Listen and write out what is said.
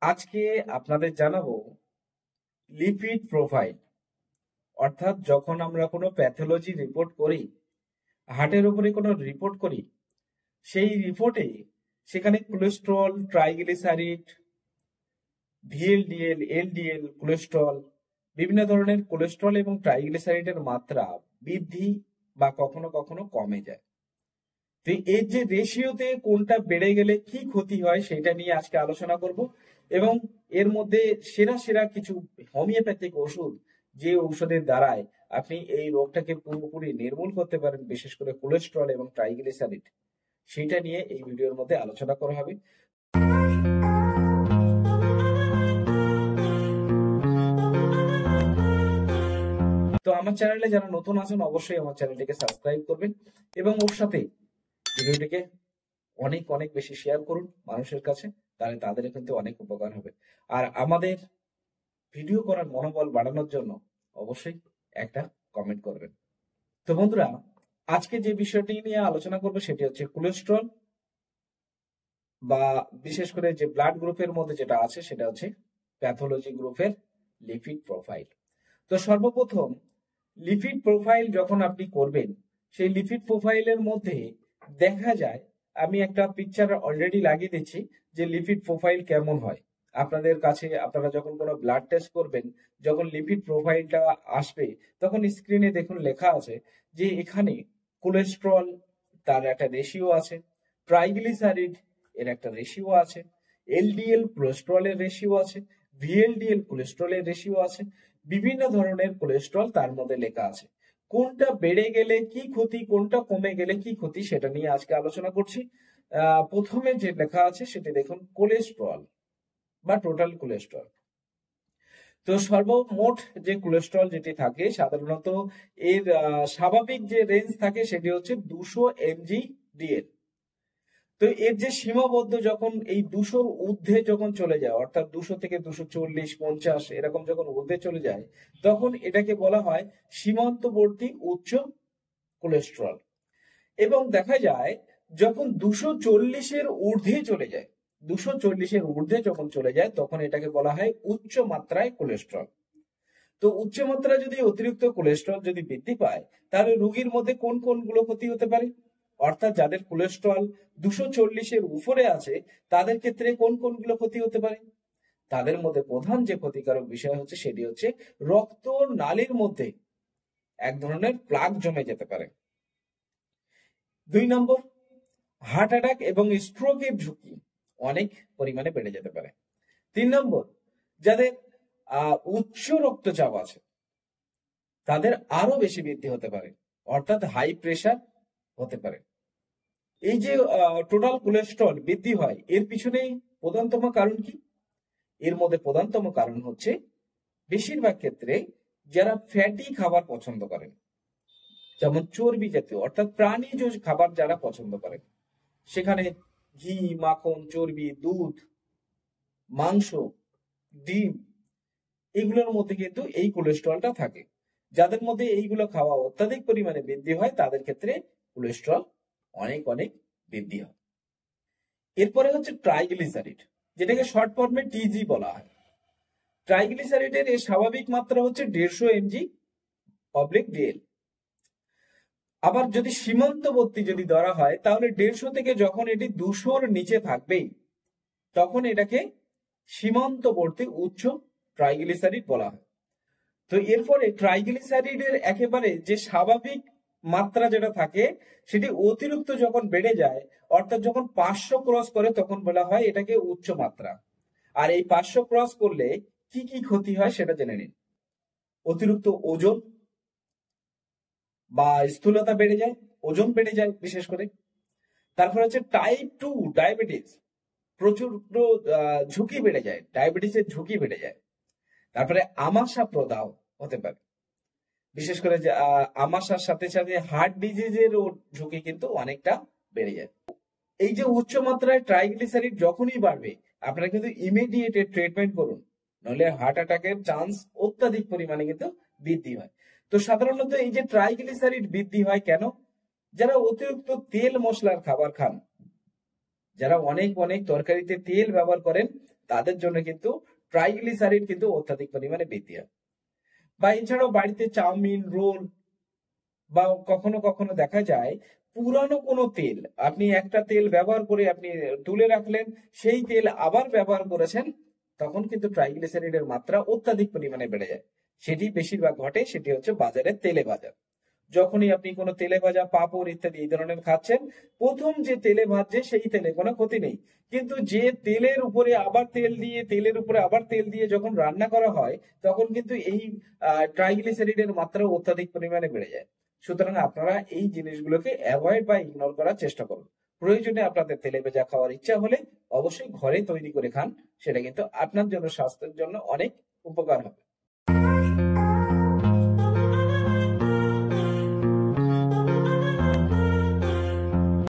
আজকে আপনাদের জানাবো লিপিড প্রোফাইল। অর্থাৎ যখন আমরা কোনো প্যাথোলজি রিপোর্ট করি, হার্টের উপরে কোনো রিপোর্ট করি, সেই রিপোর্টে সেখানে cholesterol, triglyceride, VLDL, LDL, cholesterol, বিভিন্ন ধরনের কোলেস্ট্রল এবং ট্রাইগ্লিসারিডের মাত্রা বৃদ্ধি বা কখনো কখনো কমে যায়। তো এর যে রেশিওতে কোনটা বেড়ে গেলে কি ক্ষতি হয় সেটা নিয়ে আজকে আলোচনা করব, এবং এর মধ্যে সেরা সেরা কিছু হোমিওপ্যাথিক ওষুধ, যে ঔষধের দ্বারায় আপনি এই রোগটাকে পুরোপুরি নির্মূল করতে পারেন, বিশেষ করে কোলেস্ট্রল এবং ট্রাইগ্লিসারিড, সেটা নিয়ে এই ভিডিওর মধ্যে আলোচনা করা হবে। তো আমার চ্যানেলে যারা নতুন আছেন অবশ্যই আমার চ্যানেলটিকে সাবস্ক্রাইব করবেন এবং ওর সাথে ভিডিওটিকে অনেক অনেক বেশি শেয়ার করুন মানুষের কাছে, তাহলে তাদের কিন্তু অনেক উপকার হবে। আর আমাদের ভিডিও করার মনোবল বাড়ানোর জন্য অবশ্যই একটা কমেন্ট করবেন। তো বন্ধুরা, আজকে যে বিষয়টি নিয়ে আলোচনা করবো সেটি হচ্ছে কোলেস্ট্রল, বা বিশেষ করে যে ব্লাড গ্রুপের মধ্যে যেটা আছে সেটা হচ্ছে প্যাথোলজি গ্রুপের লিপিড প্রোফাইল। তো সর্বপ্রথম লিপিড প্রোফাইল যখন আপনি করবেন, সেই লিপিড প্রোফাইলের মধ্যে দেখা যায়, আমি একটা পিকচার অলরেডি লাগিয়ে দিচ্ছি যে লিপিড প্রোফাইল কেমন হয় আপনাদের কাছে। আপনারা যখন কোনো ব্লাড টেস্ট করবেন, যখন লিপিড প্রোফাইলটা আসবে, তখন স্ক্রিনে দেখুন লেখা আছে যে এখানে কোলেস্ট্রল, তার একটা রেশিও আছে, ট্রাইগ্লিসারিড এর একটা রেশিও আছে, এলডিএল কোলেস্ট্রলের রেশিও আছে, ভিএলডিএল কোলেস্ট্রলের রেশিও আছে, বিভিন্ন ধরনের কোলেস্ট্রল তার মধ্যে লেখা আছে। কোনটা বেড়ে গেলে কি ক্ষতি, কোনটা কমে গেলে কি ক্ষতি, সেটা নিয়ে আজকে আলোচনা করছি। প্রথমে যে লেখা আছে সেটি দেখুন, কোলেস্ট্রল বা টোটাল কোলেস্ট্রল। তো সর্বমোট যে কোলেস্ট্রল যেটি থাকে সাধারণত এর স্বাভাবিক যে রেঞ্জ থাকে সেটি হচ্ছে 200 mg/dl। তো এর যে সীমাবদ্ধ, যখন এই 200-র ঊর্ধ্বে যখন চলে যায়, অর্থাৎ 200 থেকে 240, 50 এরকম যখন ঊর্ধ্বে চলে যায়, তখন এটাকে বলা হয় সীমান্তবর্তী উচ্চ কোলেস্ট্রল। এবং দেখা যায় যখন 240-এর ঊর্ধ্বে চলে যায়, 240-এর ঊর্ধ্বে যখন চলে যায়, তখন এটাকে বলা হয় উচ্চ মাত্রায় কোলেস্ট্রল। তো উচ্চ মাত্রায় যদি অতিরিক্ত কোলেস্ট্রল যদি বৃদ্ধি পায়, তাহলে রোগীর মধ্যে কোন কোনগুলো ক্ষতি হতে পারে, অর্থাৎ যাদের কোলেস্ট্রল 240-এর উপরে আছে তাদের ক্ষেত্রে কোন কোনগুলো ক্ষতি হতে পারে। তাদের মধ্যে প্রধান যে ক্ষতিকারক বিষয় হচ্ছে সেটি হচ্ছে রক্ত নালীর মধ্যে এক ধরনের প্লাগ জমে যেতে পারে। 2 নম্বর, হার্ট অ্যাটাক এবং স্ট্রোকের ঝুঁকি অনেক পরিমাণে বেড়ে যেতে পারে। 3 নম্বর, যাদের উচ্চ রক্তচাপ আছে তাদের আরো বেশি বৃদ্ধি হতে পারে, অর্থাৎ হাই প্রেশার হতে পারে। এই যে টোটাল কোলেস্ট্রল বৃদ্ধি হয়, এর পিছনে প্রধানতম কারণ কি? এর মধ্যে প্রধানতম কারণ হচ্ছে বেশিরভাগ ক্ষেত্রে যারা ফ্যাটি খাবার পছন্দ করেন, যেমন চর্বি জাতীয় অর্থাৎ প্রাণীজ খাবার যারা পছন্দ করেন, সেখানে ঘি, মাখন, চর্বি, দুধ, মাংস, ডিম, এগুলোর মধ্যে কিন্তু এই কোলেস্ট্রলটা থাকে। যাদের মধ্যে এইগুলো খাওয়া অত্যাধিক পরিমাণে বৃদ্ধি হয় তাদের ক্ষেত্রে কোলেস্ট্রল অনেক অনেক বৃদ্ধি হয়। এরপরে হচ্ছে ট্রাইগ্লিসারিড, যেটাকে শর্ট ফর্মে টিজি বলা হয়। ট্রাইগ্লিসারিডের এর স্বাভাবিক মাত্রা হচ্ছে 150 mg/dl। আবার যদি সীমান্তবর্তী যদি ধরা হয়, তাহলে 150 থেকে যখন এটি 200-র নিচে থাকবে, তখন এটাকে সীমান্তবর্তী উচ্চ ট্রাইগ্লিসারিড বলা হয়। তো এরপরে ট্রাইগ্লিসারিডের একেবারে যে স্বাভাবিক মাত্রা যেটা থাকে, সেটি অতিরিক্ত যখন বেড়ে যায়, অর্থাৎ যখন 500 ক্রস করে, তখন বলা হয় এটাকে উচ্চ মাত্রা। আর এই 500 ক্রস করলে কি কি ক্ষতি হয় সেটা জেনে নিন। অতিরিক্ত ওজন বা স্থূলতা বেড়ে যায়, ওজন বেড়ে যায় বিশেষ করে। তারপর হচ্ছে টাইপ 2 ডায়াবেটিস, প্রচুর ঝুঁকি বেড়ে যায়, ডায়াবেটিসের ঝুঁকি বেড়ে যায়। তারপরে আমাশা প্রদাহ হতে পারে, বিশেষ করে আমাশার সাথে সাথে হার্ট ডিজিজের ঝুঁকি কিন্তু অনেকটা বেড়ে যায়। এই যে উচ্চ মাত্রায় ট্রাইগ্লিসারিড যখনই বাড়বে, আপনারা কিন্তু ইমিডিয়েট ট্রিটমেন্ট করুন, নইলে হার্ট অ্যাটাকের চান্স অত্যাধিক পরিমাণে কিন্তু বৃদ্ধি হয়। তো সাধারণত এই যে ট্রাইগ্লিসারিড বৃদ্ধি হয় কেন? যারা অতিরিক্ত তেল মশলার খাবার খান, যারা অনেক অনেক তরকারিতে তেল ব্যবহার করেন, তাদের জন্য কিন্তু ট্রাইগ্লিসারিড কিন্তু অত্যাধিক পরিমাণে বৃদ্ধি হয়। বা এছাড়াও বাড়িতে চাউমিন, রোল বা কখনো কখনো দেখা যায় পুরানো কোনো তেল, আপনি একটা তেল ব্যবহার করে আপনি তুলে রাখলেন, সেই তেল আবার ব্যবহার করেছেন, তখন কিন্তু ট্রাইগ্লিসারিডের মাত্রা অত্যাধিক পরিমাণে বেড়ে যায়। সেটি বেশিরভাগ ঘটে, সেটি হচ্ছে বাজারে তেলে ভাজা। যখনই আপনি কোনো তেলে ভাজা পাঁপড় ইত্যাদি এই ধরনের খাচ্ছেন, প্রথম যে তেলে ভাজছে সেই তেলে কোনো ক্ষতি নেই, কিন্তু যে তেলের উপরে আবার তেল দিয়ে, তেলের উপরে আবার তেল দিয়ে যখন রান্না করা হয়, তখন কিন্তু এই ট্রাইগ্লিসারিডের মাত্রা অত্যাধিক পরিমাণে বেড়ে যায়। সুতরাং আপনারা এই জিনিসগুলোকে অ্যাভয়েড বা ইগনোর করার চেষ্টা করুন। প্রয়োজনে আপনাদের তেলে ভেজা খাওয়ার ইচ্ছা হলে অবশ্যই ঘরে তৈরি করে খান, সেটা কিন্তু আপনার জন্য, স্বাস্থ্যের জন্য অনেক উপকার হবে।